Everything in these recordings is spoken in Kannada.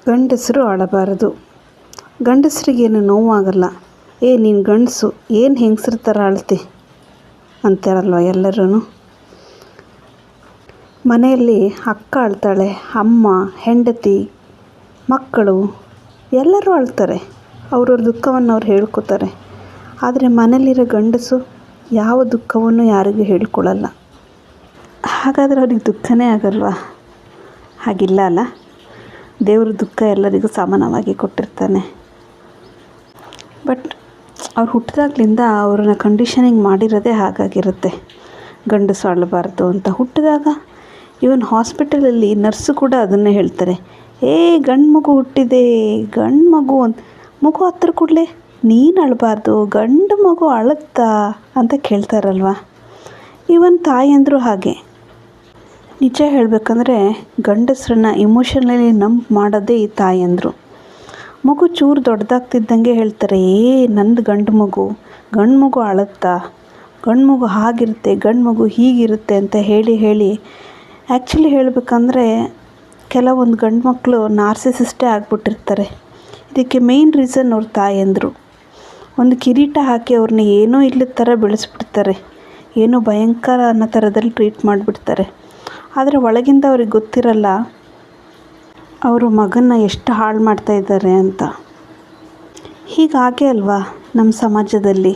ಗಂಡಸರು ಅಳಬಾರದು. ಗಂಡಸರಿಗೇನು ನೋವಾಗಲ್ಲ. ನೀನು ಗಂಡಸು ಏನು ಹೆಂಗಸ್ರ ಥರ ಅಳ್ತಿ ಅಂತಾರಲ್ವ ಎಲ್ಲರೂ. ಮನೆಯಲ್ಲಿ ಅಕ್ಕ ಅಳ್ತಾಳೆ, ಅಮ್ಮ, ಹೆಂಡತಿ, ಮಕ್ಕಳು ಎಲ್ಲರೂ ಅಳ್ತಾರೆ. ಅವ್ರವ್ರ ದುಃಖವನ್ನು ಅವ್ರು ಹೇಳ್ಕೊತಾರೆ. ಆದರೆ ಮನೇಲಿರೋ ಗಂಡಸು ಯಾವ ದುಃಖವನ್ನು ಯಾರಿಗೂ ಹೇಳ್ಕೊಳ್ಳಲ್ಲ. ಹಾಗಾದರೆ ಅವ್ರಿಗೆ ದುಃಖನೇ ಆಗಲ್ವಾ? ಹಾಗಿಲ್ಲ ಅಲ್ಲ. ದೇವರು ದುಃಖ ಎಲ್ಲರಿಗೂ ಸಮಾನವಾಗಿ ಕೊಟ್ಟಿರ್ತಾನೆ. ಬಟ್ ಅವ್ರು ಹುಟ್ಟಿದಾಗ್ಲಿಂದ ಅವ್ರನ್ನ ಕಂಡೀಷನಿಂಗ್ ಮಾಡಿರೋದೇ ಹಾಗಾಗಿರುತ್ತೆ, ಗಂಡಸು ಅಳಬಾರ್ದು ಅಂತ. ಹುಟ್ಟಿದಾಗ ಇವನ್ ಹಾಸ್ಪಿಟಲಲ್ಲಿ ನರ್ಸು ಕೂಡ ಅದನ್ನೇ ಹೇಳ್ತಾರೆ, ಗಂಡು ಮಗು ಹುಟ್ಟಿದೆ, ಗಂಡು ಮಗು ಅಂತ. ಮಗು ಹತ್ರ ಕೂಡಲೇ ನೀನು ಅಳಬಾರ್ದು, ಗಂಡು ಮಗು ಅಳುತ್ತಾ ಅಂತ ಕೇಳ್ತಾರಲ್ವ. ಇವನ್ ತಾಯಿಯಂದರು ಹಾಗೆ. ನಿಜ ಹೇಳಬೇಕಂದ್ರೆ ಗಂಡಸ್ರನ್ನ ಇಮೋಷನಲಿ ನಂಬ್ ಮಾಡೋದೇ ಈ ತಾಯಿಯಂದರು. ಮಗು ಚೂರು ದೊಡ್ಡದಾಗ್ತಿದ್ದಂಗೆ ಹೇಳ್ತಾರೆ, ನಂದು ಗಂಡು ಮಗು ಅಳುತ್ತಾ, ಗಂಡು ಮಗು ಹಾಗಿರುತ್ತೆ, ಗಂಡು ಮಗು ಹೀಗಿರುತ್ತೆ ಅಂತ ಹೇಳಿ ಆ್ಯಕ್ಚುಲಿ ಹೇಳಬೇಕಂದ್ರೆ ಕೆಲವೊಂದು ಗಂಡು ಮಕ್ಕಳು ನಾರ್ಸಿಸಿಸ್ಟೇ ಆಗಿಬಿಟ್ಟಿರ್ತಾರೆ. ಇದಕ್ಕೆ ಮೇಯ್ನ್ ರೀಸನ್ ಅವ್ರ ತಾಯಿಯಂದರು. ಒಂದು ಕಿರೀಟ ಹಾಕಿ ಅವ್ರನ್ನ ಏನೋ ಇಲ್ಲದ ಥರ ಬೆಳೆಸ್ಬಿಡ್ತಾರೆ, ಏನೋ ಭಯಂಕರ ಅನ್ನೋ ಥರದಲ್ಲಿ ಟ್ರೀಟ್ ಮಾಡಿಬಿಡ್ತಾರೆ. ಆದರೆ ಒಳಗಿಂದ ಅವ್ರಿಗೆ ಗೊತ್ತಿರಲ್ಲ ಅವರು ಮಗನ್ನ ಎಷ್ಟು ಹಾಳು ಮಾಡ್ತಾಯಿದ್ದಾರೆ ಅಂತ. ಹೀಗಾಗೆ ಅಲ್ವಾ ನಮ್ಮ ಸಮಾಜದಲ್ಲಿ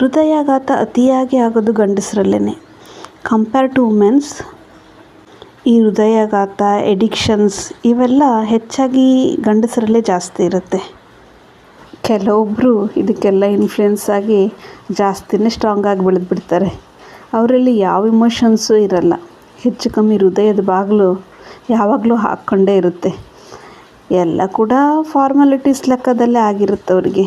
ಹೃದಯಾಘಾತ ಅತಿಯಾಗಿ ಆಗೋದು ಗಂಡಸರಲ್ಲೇ ಕಂಪೇರ್ ಟು ವುಮೆನ್ಸ್. ಈ ಹೃದಯಾಘಾತ, ಎಡಿಕ್ಷನ್ಸ್ ಇವೆಲ್ಲ ಹೆಚ್ಚಾಗಿ ಗಂಡಸರಲ್ಲೇ ಜಾಸ್ತಿ ಇರುತ್ತೆ. ಕೆಲವೊಬ್ಬರು ಇದಕ್ಕೆಲ್ಲ ಇನ್ಫ್ಲುಯೆನ್ಸ್ ಆಗಿ ಜಾಸ್ತಿನೇ ಸ್ಟ್ರಾಂಗ್ ಆಗಿ ಬೆಳೆದ್ಬಿಡ್ತಾರೆ. ಅವರಲ್ಲಿ ಯಾವ ಇಮೋಷನ್ಸು ಇರಲ್ಲ. ಹೆಚ್ಚು ಕಮ್ಮಿ ಹೃದಯದ ಬಾಗಿಲು ಯಾವಾಗಲೂ ಹಾಕ್ಕೊಂಡೇ ಇರುತ್ತೆ. ಎಲ್ಲ ಕೂಡ ಫಾರ್ಮಾಲಿಟೀಸ್ ಲೆಕ್ಕದಲ್ಲೇ ಆಗಿರುತ್ತೆ ಅವರಿಗೆ.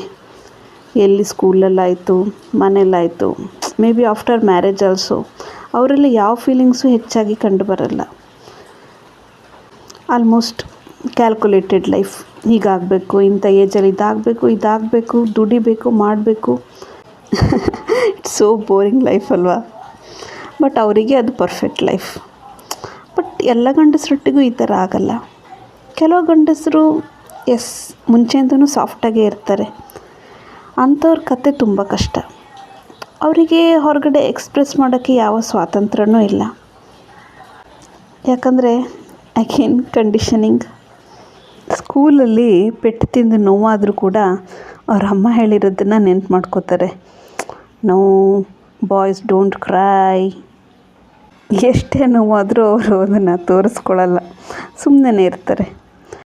ಎಲ್ಲಿ ಸ್ಕೂಲಲ್ಲಾಯಿತು, ಮನೇಲಾಯಿತು, maybe after marriage also ಅವರಲ್ಲಿ ಯಾವ ಫೀಲಿಂಗ್ಸು ಹೆಚ್ಚಾಗಿ ಕಂಡು ಬರಲ್ಲ. Almost calculated life. ಹೀಗಾಗಬೇಕು, ಇಂಥ ಏಜಲ್ಲಿ ಇದಾಗಬೇಕು, ದುಡಿಬೇಕು, ಮಾಡಬೇಕು. ಇಟ್ಸ್ ಸೋ ಬೋರಿಂಗ್ ಲೈಫ್ ಅಲ್ವಾ? ಬಟ್ ಅವರಿಗೆ ಅದು ಪರ್ಫೆಕ್ಟ್ ಲೈಫ್. ಬಟ್ ಎಲ್ಲ ಗಂಡಸರೊಟ್ಟಿಗೂ ಈ ಥರ ಆಗಲ್ಲ. ಕೆಲವು ಗಂಡಸರು ಮುಂಚೆಯಿಂದನೂ ಸಾಫ್ಟಾಗೇ ಇರ್ತಾರೆ. ಅಂಥವ್ರ ಕತೆ ತುಂಬ ಕಷ್ಟ. ಅವರಿಗೆ ಹೊರಗಡೆ ಎಕ್ಸ್ಪ್ರೆಸ್ ಮಾಡೋಕ್ಕೆ ಯಾವ ಸ್ವಾತಂತ್ರ್ಯನೂ ಇಲ್ಲ. ಯಾಕಂದರೆ ಅಗೇನ್ ಕಂಡೀಷನಿಂಗ್. ಸ್ಕೂಲಲ್ಲಿ ಪೆಟ್ಟು ತಿಂದು ನೋವಾದರೂ ಕೂಡ ಅವ್ರ ಅಮ್ಮ ಹೇಳಿರೋದನ್ನು ನೆನ್ಪು ಮಾಡ್ಕೋತಾರೆ. No boys don't cry. ಎಷ್ಟೇ ನೋವಾದರೂ ಅವರು ಅದನ್ನು ತೋರಿಸ್ಕೊಳ್ಳಲ್ಲ, ಸುಮ್ಮನೆ ಇರ್ತಾರೆ.